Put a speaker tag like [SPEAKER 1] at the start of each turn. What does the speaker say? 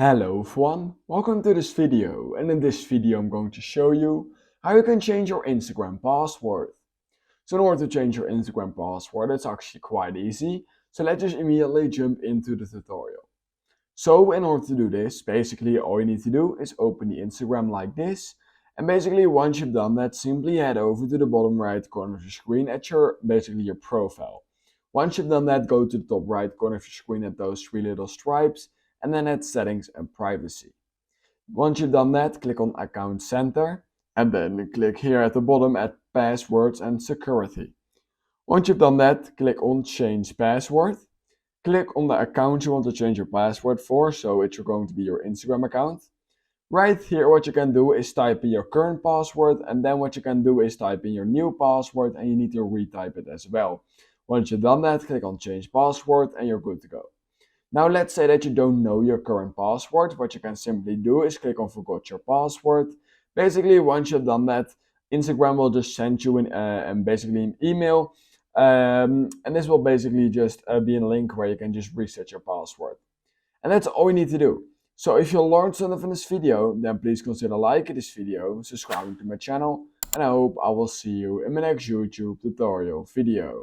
[SPEAKER 1] Hello everyone, welcome to this video, and in this video I'm going to show you how you can change your Instagram password. So in order to change your Instagram password, it's actually quite easy, so let's just immediately jump into the tutorial. So in order to do this, basically all you need to do is open the Instagram like this, and basically once you've done that, simply head over to the bottom right corner of your screen at your profile. Once you've done that, go to the top right corner of your screen at those three little stripes, and then at settings and privacy. Once you've done that, click on Account Center, and then click here at the bottom at Passwords and Security. Once you've done that, click on Change Password. Click on the account you want to change your password for, so it's going to be your Instagram account. Right here, what you can do is type in your current password, and then what you can do is type in your new password, and you need to retype it as well. Once you've done that, click on Change Password, and you're good to go. Now let's say that you don't know your current password. What you can simply do is click on Forgot Your Password. Basically, once you've done that, Instagram will just send you basically an email. And this will basically just be a link where you can just reset your password. And that's all you need to do. So if you learned something from this video, then please consider liking this video, subscribing to my channel, and I hope I will see you in my next YouTube tutorial video.